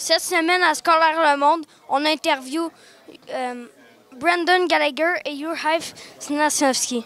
Cette semaine à Scolaire Le Monde, on interview Brendan Gallagher et Juraj Sniečanský.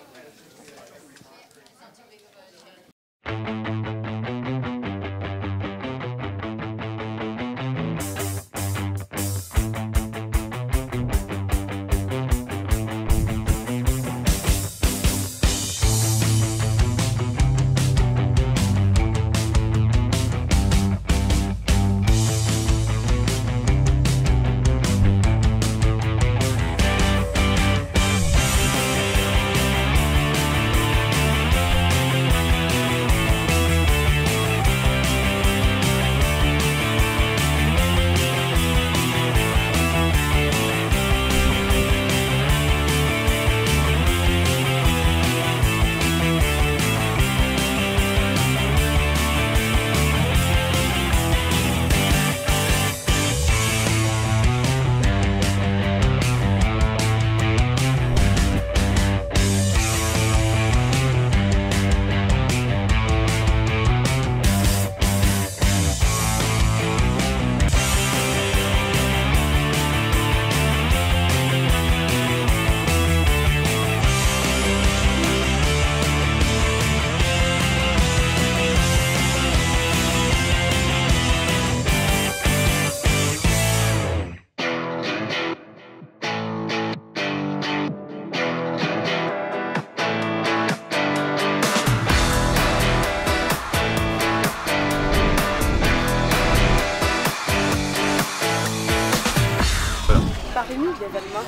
Parlez-nous de l'événement.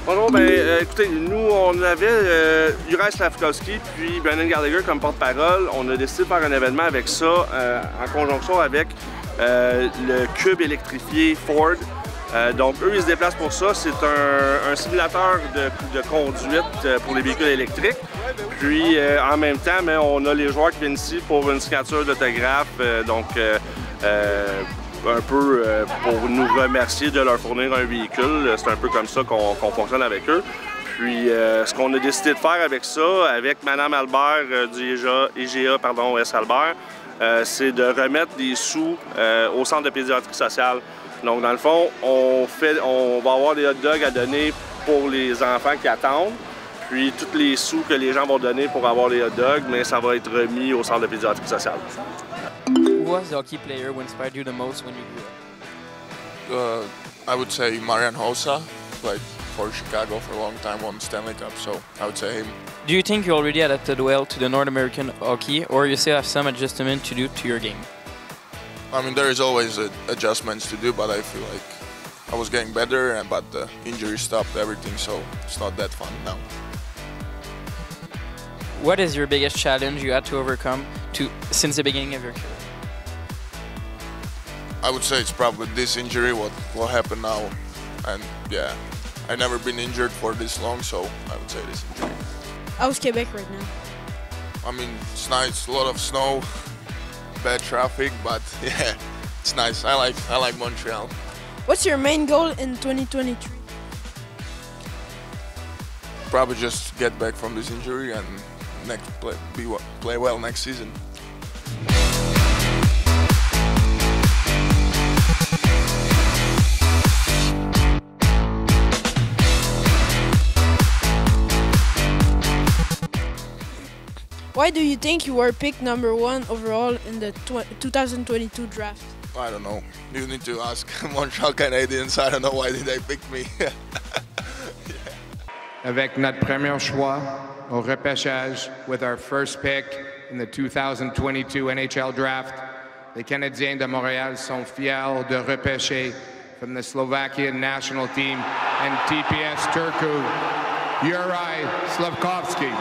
Bonjour, écoutez, nous on avait Juraj Sniečanský puis Brendan Gallagher comme porte-parole. On a décidé de faire un événement avec ça en conjonction avec le cube électrifié Ford. Donc eux ils se déplacent pour ça. C'est un simulateur de conduite pour les véhicules électriques. Puis en même temps, on a les joueurs qui viennent ici pour une signature d'autographe. Un peu pour nous remercier de leur fournir un véhicule. C'est un peu comme ça qu'on fonctionne avec eux. Puis ce qu'on a décidé de faire avec ça, avec Mme Albert du IGA S. Albert, c'est de remettre des sous au centre de pédiatrie sociale. Donc dans le fond, on va avoir des hot dogs à donner pour les enfants qui attendent. Puis tous les sous que les gens vont donner pour avoir les hot dogs, mais ça va être remis au centre de pédiatrie sociale. Who was the hockey player who inspired you the most when you grew up? I would say Marian Hossa, played for Chicago for a long time, won Stanley Cup, so I would say him. Do you think you already adapted well to the North American hockey, or you still have some adjustment to do to your game? I mean, there is always adjustments to do, but I feel like I was getting better, but the injury stopped everything, so it's not that fun now. What is your biggest challenge you had to overcome since the beginning of your career? I would say it's probably this injury, what happened now, and yeah, I've never been injured for this long, so I would say this injury. How's Quebec right now? I mean, it's nice, a lot of snow, bad traffic, but yeah, it's nice. I like Montreal. What's your main goal in 2023? Probably just get back from this injury and play well next season. Why do you think you were picked #1 overall in the 2022 draft? I don't know. You need to ask Montreal Canadiens. I don't know why did they pick me. Yeah. Avec notre premier choix au repêchage, with our first pick in the 2022 NHL Draft, les Canadiens de Montréal sont fiers de repêcher from the Slovakian national team and TPS Turku, Juraj Slavkovsky.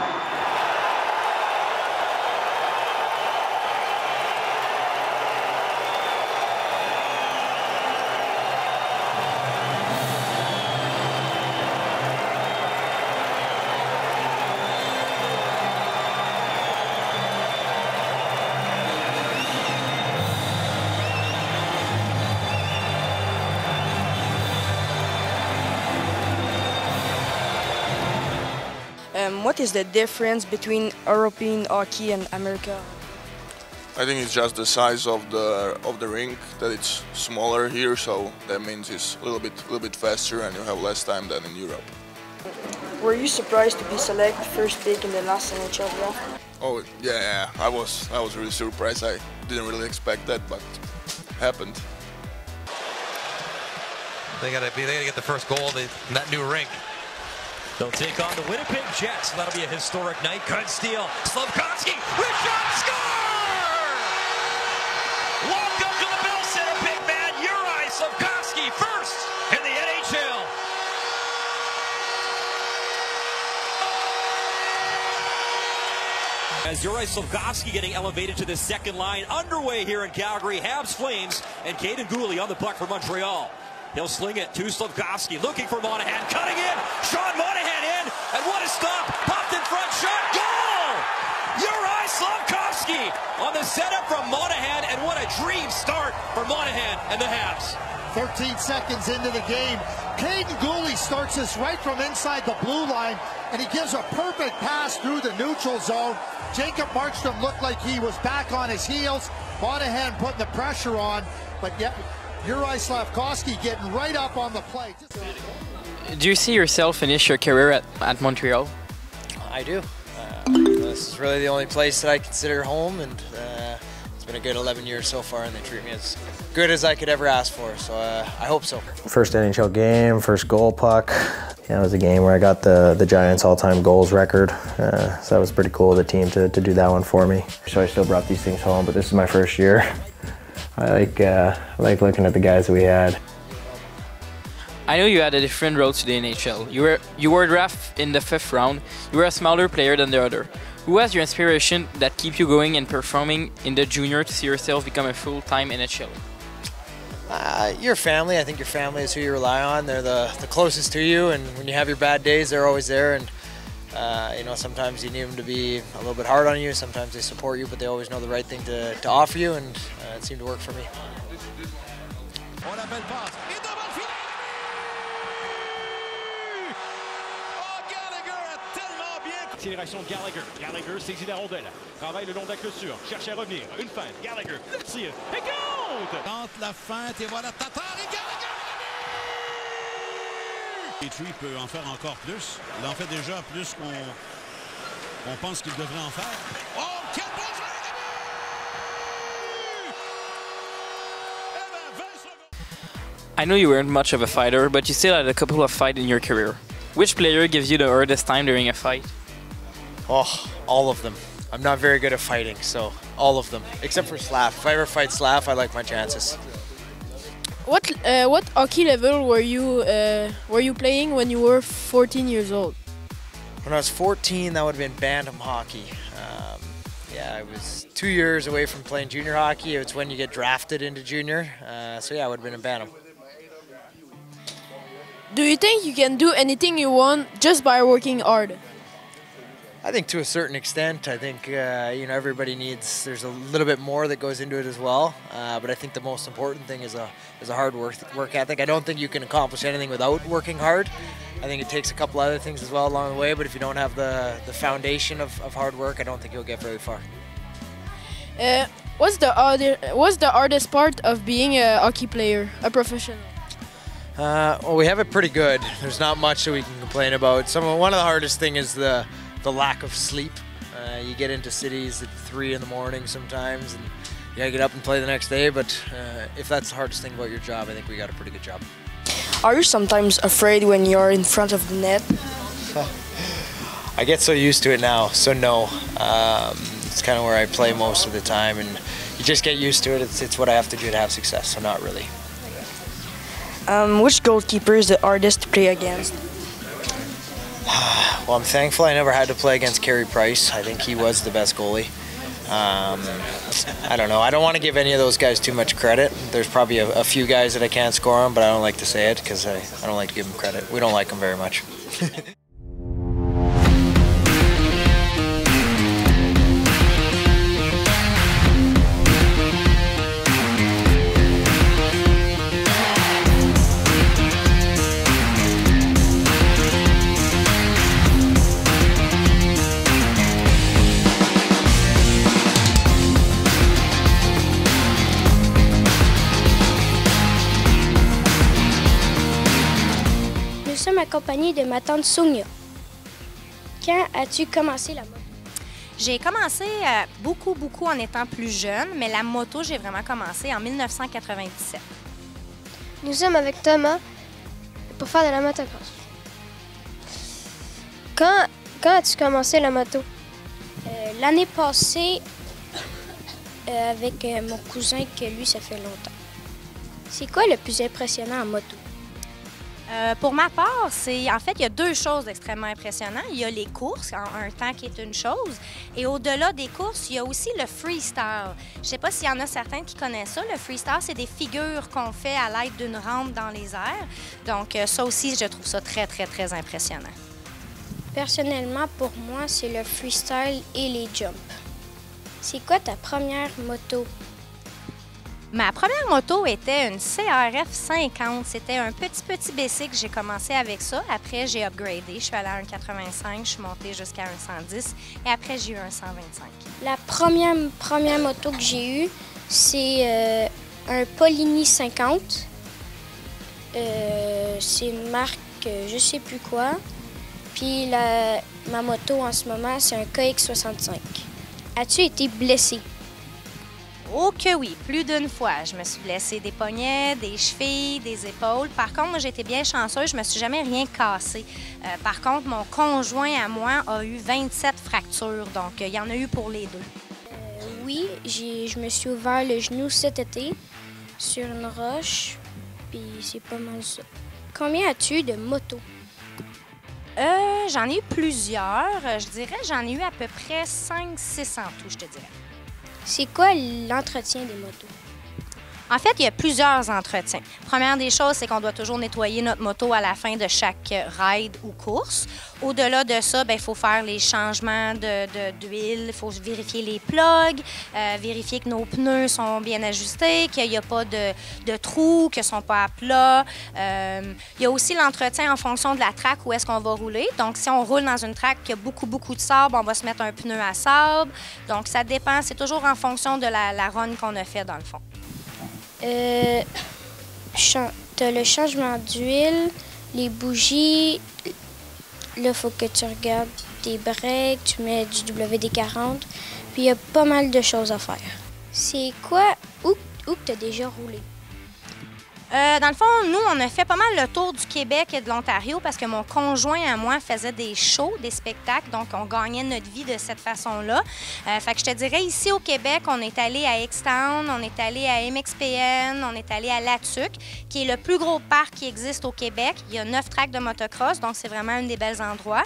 What is the difference between European hockey and America? I think it's just the size of the rink that it's smaller here, so that means it's a little bit faster and you have less time than in Europe. Were you surprised to be selected first pick in the last NHL draft? Oh yeah, I was really surprised. I didn't really expect that, but it happened. They gotta get the first goal in that new rink. They'll take on the Winnipeg Jets. That'll be a historic night. Good steal. Slafkovsky with shot, score! Walk up to the Bell Center, big man. Juraj Slafkovsky first in the NHL. As Juraj Slafkovsky getting elevated to the second line, underway here in Calgary. Habs Flames and Kaiden Guhle on the puck for Montreal. He'll sling it to Slafkovsky, looking for Monahan, cutting in, Sean Monahan in, and what a stop, popped in front, shot, goal! Juraj Slafkovsky on the setup from Monahan, and what a dream start for Monahan and the Habs. 13 seconds into the game, Kaiden Guhle starts this right from inside the blue line, and he gives a perfect pass through the neutral zone. Jacob Markstrom looked like he was back on his heels, Monahan putting the pressure on, but yet Juraj Slafkovsky getting right up on the play. Do you see yourself finish your career at Montreal? I do. This is really the only place that I consider home, and it's been a good 11 years so far, and they treat me as good as I could ever ask for, so I hope so. First NHL game, first goal puck. Yeah, it was a game where I got the Giants all-time goals record, so that was pretty cool of the team to do that one for me. So I still brought these things home, but this is my first year. I like looking at the guys that we had. I know you had a different road to the NHL. You were drafted in the 5th round. You were a smaller player than the other. Who was your inspiration that keep you going and performing in the junior to see yourself become a full-time NHL? Your family. I think your family is who you rely on. They're the closest to you, and when you have your bad days, they're always there. And you know, sometimes you need them to be a little bit hard on you. Sometimes they support you, but they always know the right thing to offer you, and it seemed to work for me. Accélération de Gallagher. Gallagher saisit la rondelle. Travaille le long de la clôture. Cherche à revenir. Une feinte. Gallagher. Tire. Et compte! Tente la feinte et voilà Tatar et Gallagher! Petrie peut en faire encore plus. Il en fait déjà plus qu'on pense qu'il devrait en faire. Oh, quel bon jeu! I know you weren't much of a fighter, but you still had a couple of fights in your career. Which player gives you the hardest time during a fight? Oh, all of them. I'm not very good at fighting, so all of them, except for Slav. If I ever fight Slav, I like my chances. What hockey level were you playing when you were 14 years old? When I was 14, that would have been bantam hockey. Yeah, I was 2 years away from playing junior hockey. It's when you get drafted into junior. So yeah, I would have been in bantam. Do you think you can do anything you want just by working hard? I think to a certain extent. I think you know, everybody needs. There's a little bit more that goes into it as well. But I think the most important thing is a hard work ethic. I don't think you can accomplish anything without working hard. I think it takes a couple other things as well along the way. But if you don't have the foundation of hard work, I don't think you'll get very far. What's the hardest part of being a hockey player, a professional? Well, we have it pretty good. There's not much that we can complain about. One of the hardest thing is the lack of sleep. You get into cities at 3 in the morning sometimes, and you gotta get up and play the next day. But if that's the hardest thing about your job, I think we got a pretty good job. Are you sometimes afraid when you're in front of the net? I get so used to it now, so no. It's kind of where I play most of the time, and you just get used to it. It's what I have to do to have success, so not really. Which goalkeeper is the hardest to play against? Well, I'm thankful I never had to play against Carey Price. I think he was the best goalie. I don't know. I don't want to give any of those guys too much credit. There's probably a few guys that I can't score on, but I don't like to say it because I don't like to give them credit. We don't like them very much. sommes accompagnés de ma tante Sonia. Quand as-tu commencé la moto? J'ai commencé beaucoup en étant plus jeune, mais la moto, j'ai vraiment commencé en 1997. Nous sommes avec Thomas pour faire de la motocross. Quand as-tu commencé la moto? L'année passée, avec mon cousin, que lui, ça fait longtemps. C'est quoi le plus impressionnant en moto? Pour ma part, en fait, il y a deux choses extrêmement impressionnantes. Il y a les courses, un temps qui est une chose, et au-delà des courses, il y a aussi le freestyle. Je ne sais pas s'il y en a certains qui connaissent ça. Le freestyle, c'est des figures qu'on fait à l'aide d'une rampe dans les airs. Donc, ça aussi, je trouve ça très impressionnant. Personnellement, pour moi, c'est le freestyle et les jumps. C'est quoi ta première moto? Ma première moto était une CRF 50. C'était un petit bicycle. J'ai commencé avec ça. Après, j'ai upgradé. Je suis allée à un 85, je suis montée jusqu'à un 110 et après, j'ai eu un 125. La première moto que j'ai eue, c'est un Polini 50. C'est une marque, je sais plus quoi. Puis ma moto en ce moment, c'est un KX65. As-tu été blessée? Oh que oui, plus d'une fois. Je me suis blessée des poignets, des chevilles, des épaules. Par contre, moi, j'ai été bien chanceuse, je me suis jamais rien cassé. Par contre, mon conjoint à moi a eu 27 fractures, donc il y en a eu pour les deux. Oui, je me suis ouvert le genou cet été sur une roche, puis c'est pas mal ça. Combien as-tu eu de motos? J'en ai eu plusieurs. Je dirais j'en ai eu à peu près 5-6 en tout, je te dirais. C'est quoi l'entretien des motos? En fait, il y a plusieurs entretiens. Première des choses, c'est qu'on doit toujours nettoyer notre moto à la fin de chaque ride ou course. Au-delà de ça, il faut faire les changements d'huile, il faut vérifier les plugs, vérifier que nos pneus sont bien ajustés, qu'il n'y a pas de trous, qu'ils ne sont pas à plat. Il y a aussi l'entretien en fonction de la track où est-ce qu'on va rouler. Donc, si on roule dans une track qui a beaucoup de sable, on va se mettre un pneu à sable. Donc, ça dépend. C'est toujours en fonction de la run qu'on a fait, dans le fond. T'as le changement d'huile, les bougies. Là, il faut que tu regardes tes breaks, tu mets du WD-40. Puis il y a pas mal de choses à faire. C'est quoi, où que tu as déjà roulé? Dans le fond, nous, on a fait pas mal le tour du Québec et de l'Ontario parce que mon conjoint à moi faisait des shows, des spectacles, donc on gagnait notre vie de cette façon-là. Fait que je te dirais, ici au Québec, on est allé à X-Town, on est allé à MXPN, on est allé à Latuc, qui est le plus gros parc qui existe au Québec. Il y a 9 tracks de motocross, donc c'est vraiment un des belles endroits.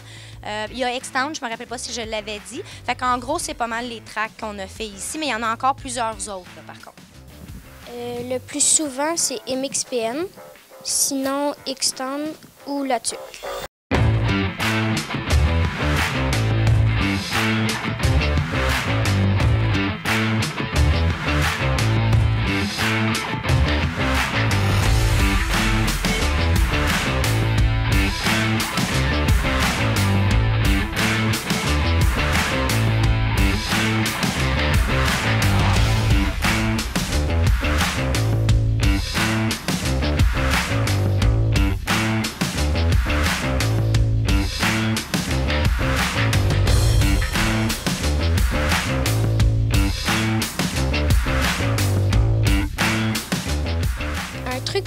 Il y a X-Town, je me rappelle pas si je l'avais dit. Fait qu'en gros, c'est pas mal les tracks qu'on a fait ici, mais il y en a encore plusieurs autres, là, par contre. Le plus souvent, c'est MXPN, sinon X-Town ou Latuc.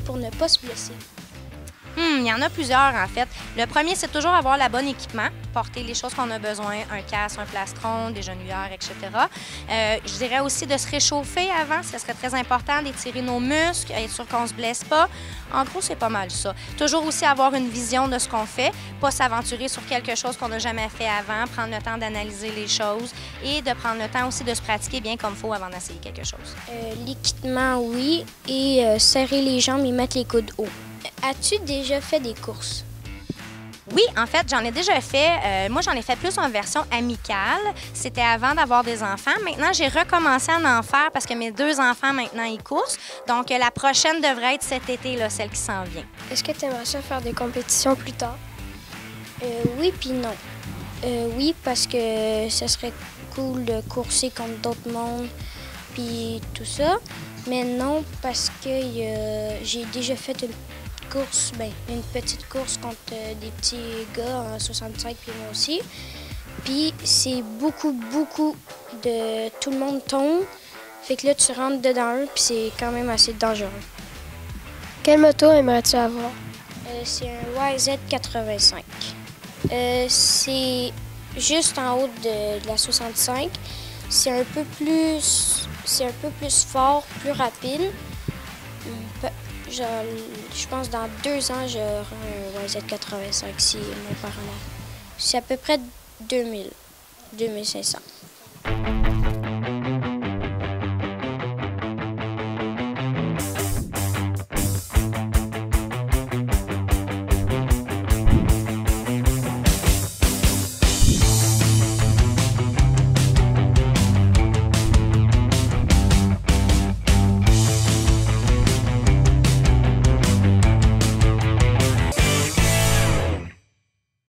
Pour ne pas se blesser? Il y en a plusieurs, en fait. Le premier, c'est toujours avoir le bon équipement, porter les choses qu'on a besoin, un casque, un plastron, des genouillères, etc. Je dirais aussi de se réchauffer avant, ce serait très important, d'étirer nos muscles, être sûr qu'on ne se blesse pas. En gros, c'est pas mal ça. Toujours aussi avoir une vision de ce qu'on fait, pas s'aventurer sur quelque chose qu'on n'a jamais fait avant, prendre le temps d'analyser les choses et de prendre le temps aussi de se pratiquer bien comme il faut avant d'essayer quelque chose. L'équipement, oui, et serrer les jambes et mettre les coudes hauts. As-tu déjà fait des courses? Oui, en fait, j'en ai déjà fait. Moi, j'en ai fait plus en version amicale. C'était avant d'avoir des enfants. Maintenant, j'ai recommencé à en faire parce que mes 2 enfants, maintenant, ils coursent. Donc, la prochaine devrait être cet été, là, celle qui s'en vient. Est-ce que tu aimerais ça faire des compétitions plus tard? Oui, puis non. Oui, parce que ça serait cool de courser contre d'autres mondes, puis tout ça. Mais non, parce que j'ai déjà fait une course, une petite course contre des petits gars en 65 puis moi aussi. Puis c'est beaucoup de... Tout le monde tombe. Fait que là, tu rentres dedans eux, puis c'est quand même assez dangereux. Quelle moto aimerais-tu avoir? C'est un YZ85. C'est juste en haut de la 65. C'est un peu plus fort, plus rapide. Je pense que dans 2 ans, j'aurai un YZ85 si mon père en a. C'est à peu près 2500.